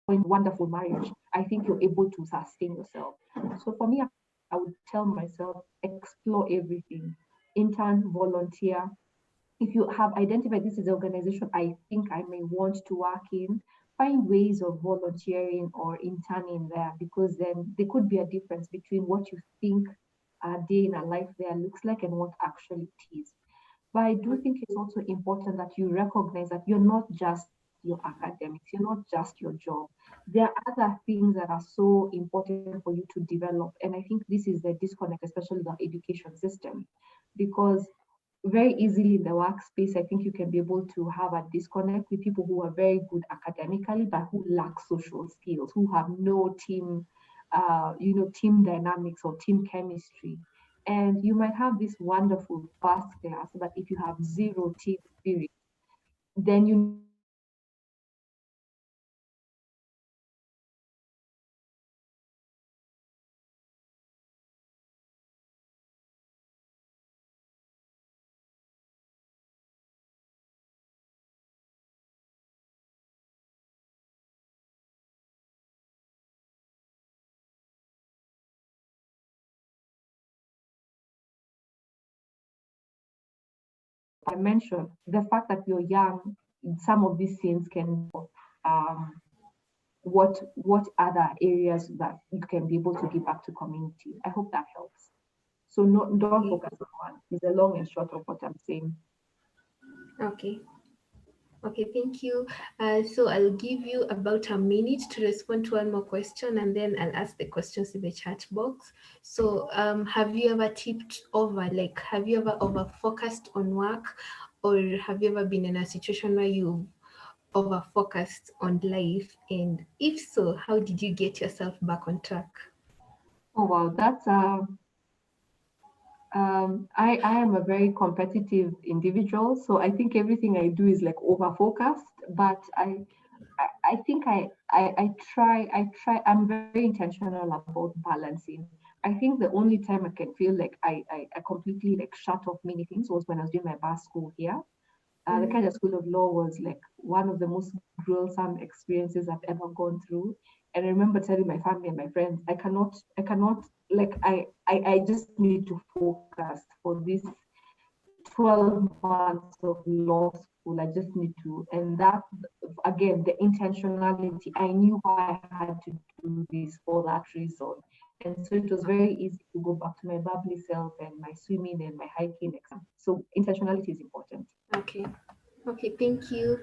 In wonderful marriage, I think you're able to sustain yourself. So for me, I would tell myself, explore everything, intern, volunteer. If you have identified this is the organization I think I may want to work in, find ways of volunteering or interning there because then there could be a difference between what you think a day in a life there looks like and what actually it is. But I do think it's also important that you recognize that you're not just your academics, you're not just your job. There are other things that are so important for you to develop. And I think this is the disconnect, especially the education system, because very easily in the workspace, I think you can be able to have a disconnect with people who are very good academically, but who lack social skills, who have no team, team dynamics or team chemistry. And you might have this wonderful first class, but if you have zero team spirit, then you need to be able to recognize that I mentioned the fact that you're young, some of these things can um, what other areas that you can be able to give back to community. I hope that helps. So don't focus on one. It's the long and short of what I'm saying. Okay. Okay, thank you. So I'll give you about a minute to respond to one more question, and then I'll ask the questions in the chat box. So have you ever tipped over, like have you ever over focused on work, or have you ever been in a situation where you over focused on life? And if so, how did you get yourself back on track? Oh wow, I am a very competitive individual, so I think everything I do is like over focused. But I think I'm very intentional about balancing. I think the only time I can feel like I completely like shut off many things was when I was doing my bar school here. The kind of school of law was like one of the most gruesome experiences I've ever gone through. And I remember telling my family and my friends, I cannot, like, I just need to focus for this 12 months of law school. I just need to, and that, again, the intentionality, I knew why I had to do this for that reason. And so it was very easy to go back to my bubbly self and my swimming and my hiking next time. So intentionality is important. Okay. Okay, thank you.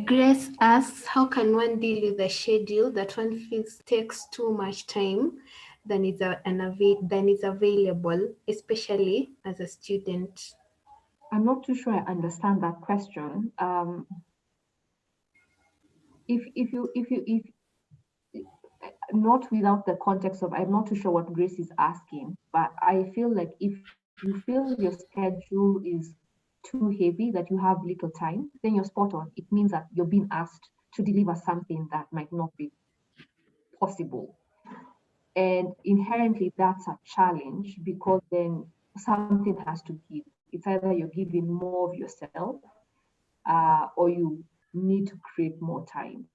Grace asks, how can one deal with a schedule that one feels takes too much time than is available, especially as a student? I'm not too sure I understand that question. If not without the context of, I'm not too sure what Grace is asking, but I feel like if you feel your schedule is too heavy, that you have little time, then you're spot on. It means that you're being asked to deliver something that might not be possible. And inherently, that's a challenge because then something has to give. It's either you're giving more of yourself or you need to create more time.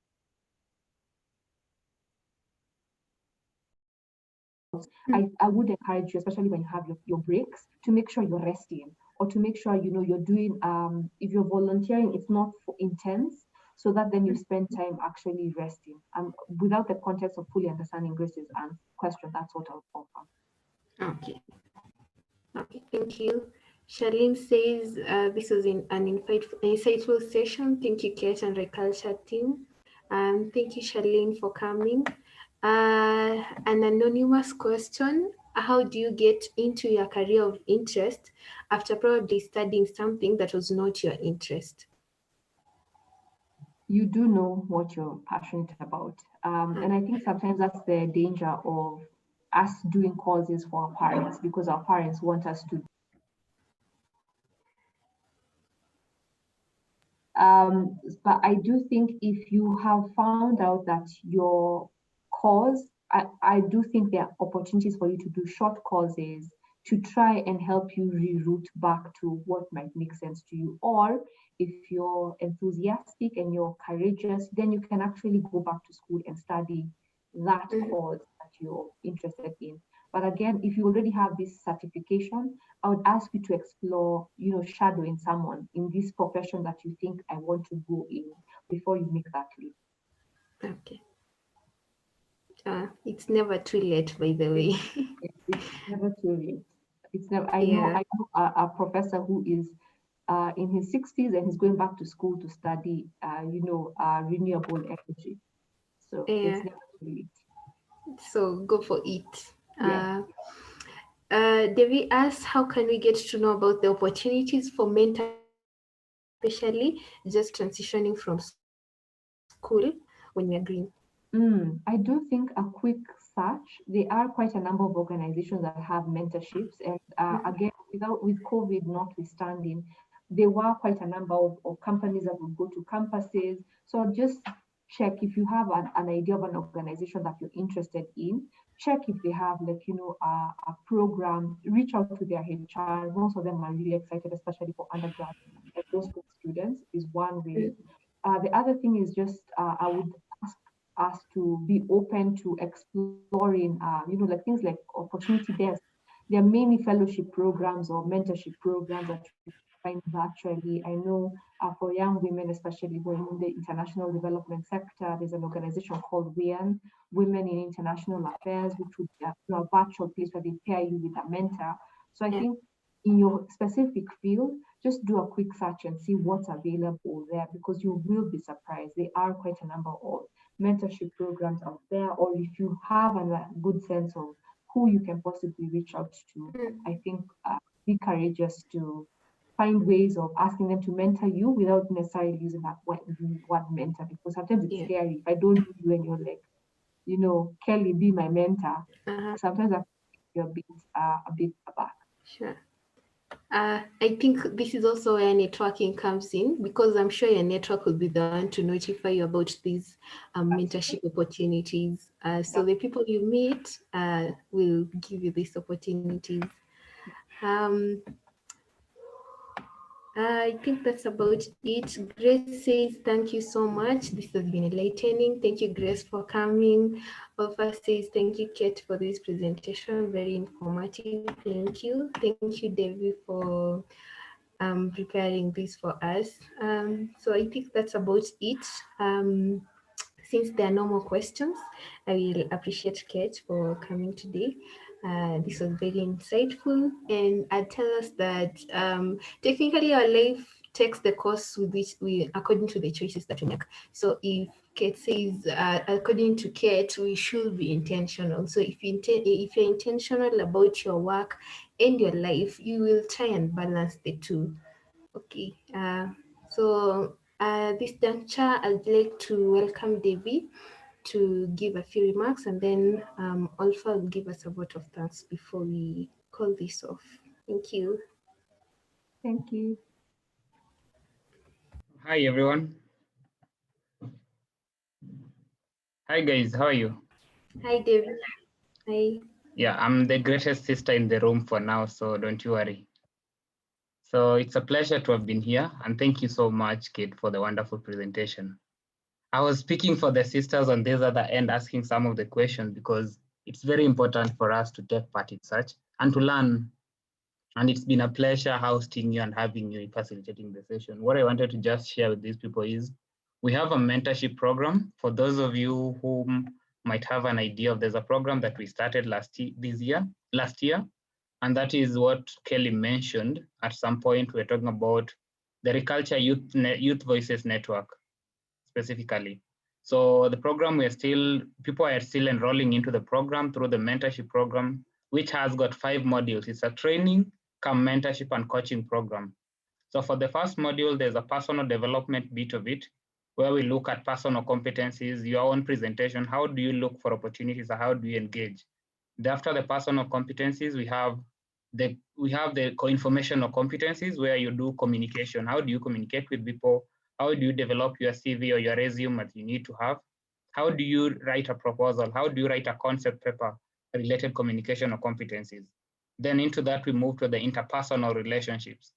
I would encourage you, especially when you have your breaks, to make sure you're resting or to make sure you know you're doing if you're volunteering, it's not for intense, so that then you spend time actually resting. Without the context of fully understanding Grace's question, that's what I'll offer. Okay. Okay, thank you. Charlene says this was an insightful session. Thank you, Kate and Ryculture team. Thank you, Charlene, for coming. An anonymous question. How do you get into your career of interest after probably studying something that was not your interest? You do know what you're passionate about. And I think sometimes that's the danger of us doing causes for our parents, because our parents want us to. But I do think if you have found out that your cause, I do think there are opportunities for you to do short courses to try and help you reroute back to what might make sense to you. Or if you're enthusiastic and you're courageous, then you can actually go back to school and study that cause that you're interested in. But again, if you already have this certification, I would ask you to explore, shadowing someone in this profession that you think I want to go in before you make that leap. Okay. It's never too late, by the way. It's never too late. It's never. I Yeah. know a professor who is in his 60s and he's going back to school to study, renewable energy. So it's Yeah. never too late. So go for it. Yeah. Devi asks, how can we get to know about the opportunities for mentorship, especially just transitioning from school when we're green? I do think a quick search. There are quite a number of organizations that have mentorships, and again, with COVID notwithstanding, there were quite a number of companies that would go to campuses. So just check if you have an idea of an organization that you're interested in. Check if they have, a program. Reach out to their HR. Most of them are really excited, especially for undergrad and those students. Is one way. The other thing is just I would ask us to be open to exploring, like things like opportunity desk. There are many fellowship programs or mentorship programs that you find virtually. I know for young women, especially who are in the international development sector, there's an organization called Women in International Affairs, which would be a virtual place where they pair you with a mentor. So I think in your specific field, just do a quick search and see what's available there, because you will be surprised. There are quite a number of mentorship programs out there, or if you have a good sense of who you can possibly reach out to, I think be courageous to find ways of asking them to mentor you without necessarily using that word mentor, because sometimes it's scary. If I don't do you and you're like, Kelly, be my mentor, Uh-huh. sometimes I feel you're a bit aback. Sure. I think this is also where networking comes in, because I'm sure your network will be the one to notify you about these mentorship opportunities. So the people you meet will give you these opportunities. Um, I think that's about it. Grace says, thank you so much. This has been enlightening. Thank you, Grace, for coming. Alpha says, thank you, Kate, for this presentation. Very informative. Thank you. Thank you, Debbie, for preparing this for us. So I think that's about it. Since there are no more questions, I will appreciate Kate for coming today. This was very insightful, and I'd tell us that technically our life takes the course with which we, according to the choices that we make. So if Kate says, according to Kate, we should be intentional. So if you're intentional about your work and your life, you will try and balance the two. Okay. So this juncture, I'd like to welcome Devi to give a few remarks, and then Alpha will give us a vote of thanks before we call this off. Thank you. Thank you. Hi, everyone. Hi, guys. How are you? Hi, Devi. Hi. Yeah, I'm the greatest sister in the room for now, so don't you worry. So it's a pleasure to have been here, and thank you so much, Kate, for the wonderful presentation. I was speaking for the sisters on this other end, asking some of the questions because it's very important for us to take part in such and to learn. And it's been a pleasure hosting you and having you facilitating the session. What I wanted to just share with these people is we have a mentorship program. For those of you who might have an idea of, there's a program that we started last year, and that is what Kelly mentioned. At some point, we're talking about the Ryculture Youth Voices Network specifically. So the program, people are still enrolling into the program through the mentorship program, which has got 5 modules. It's a training, mentorship and coaching program. So for the first module, there's a personal development bit of it, where we look at personal competencies, your own presentation, how do you look for opportunities, how do you engage? After the personal competencies, we have the informational competencies, where you do communication. How do you communicate with people? How do you develop your CV or your resume that you need to have? How do you write a proposal? How do you write a concept paper related communication or competencies? Then into that, we move to the interpersonal relationships,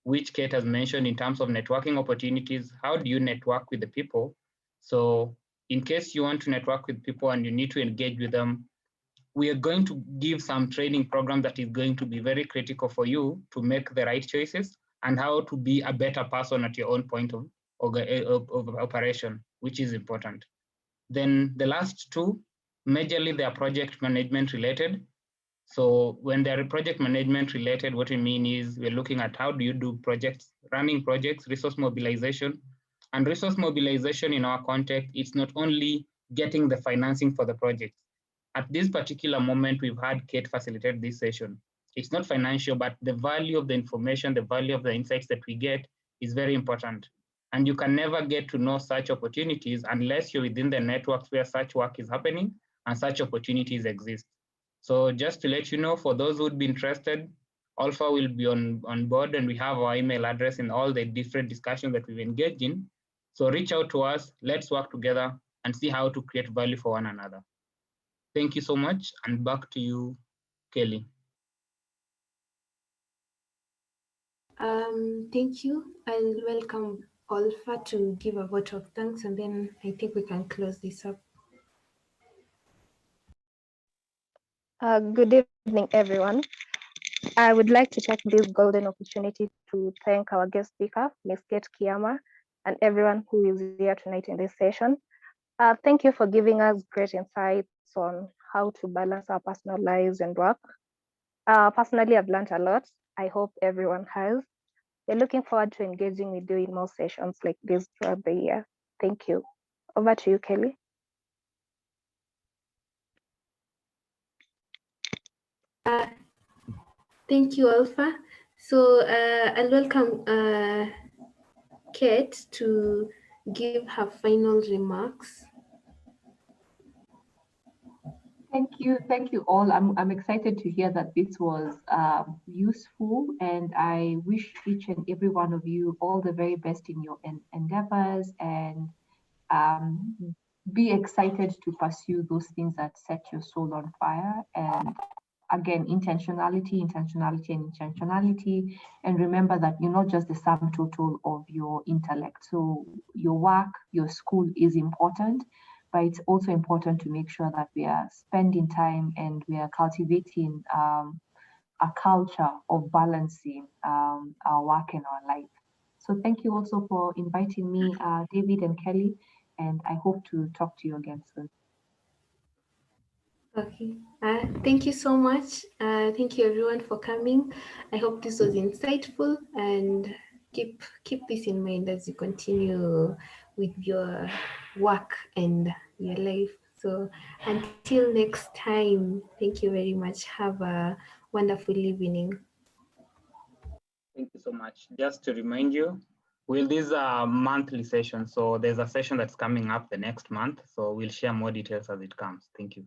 which Kate has mentioned in terms of networking opportunities. How do you network with the people? So in case you want to network with people and you need to engage with them, we are going to give some training program that is going to be very critical for you to make the right choices and how to be a better person at your own point of operation, which is important. Then the last 2, majorly they are project management related. So when they're project management related, what we mean is we're looking at how do you do projects, running projects, resource mobilization. And resource mobilization in our context, it's not only getting the financing for the project. At this particular moment, we've had Kate facilitate this session. It's not financial, but the value of the information, the value of the insights that we get is very important. And you can never get to know such opportunities unless you're within the networks where such work is happening and such opportunities exist. So just to let you know, for those who would be interested, Alpha will be on board, and we have our email address in all the different discussions that we've engaged in. So reach out to us, let's work together and see how to create value for one another. Thank you so much, and back to you, Kelly. Thank you. I'll welcome Alpha to give a vote of thanks, and then I think we can close this up. Good evening, everyone. I would like to take this golden opportunity to thank our guest speaker, Ms. Kate Kiama, and everyone who is here tonight in this session. Thank you for giving us great insights on how to balance our personal lives and work. Personally, I've learned a lot. I hope everyone has. We're looking forward to engaging with you in more sessions like this throughout the year. Thank you. Over to you, Kelly. Thank you, Alpha. So I'll welcome Kate to give her final remarks. Thank you all. I'm excited to hear that this was useful, and I wish each and every one of you all the very best in your endeavors, and um, be excited to pursue those things that set your soul on fire. And again, intentionality, and intentionality. And remember that you're not just the sum total of your intellect. So your work, your school is important, but it's also important to make sure that we are spending time and we are cultivating a culture of balancing our work and our life. So thank you also for inviting me, David and Kelly, and I hope to talk to you again soon. Okay. Thank you so much. Thank you everyone for coming. I hope this was insightful, and keep this in mind as you continue with your work and your life. So until next time, thank you very much. Have a wonderful evening. Thank you so much. Just to remind you, these are monthly sessions. So there's a session that's coming up the next month. So we'll share more details as it comes. Thank you.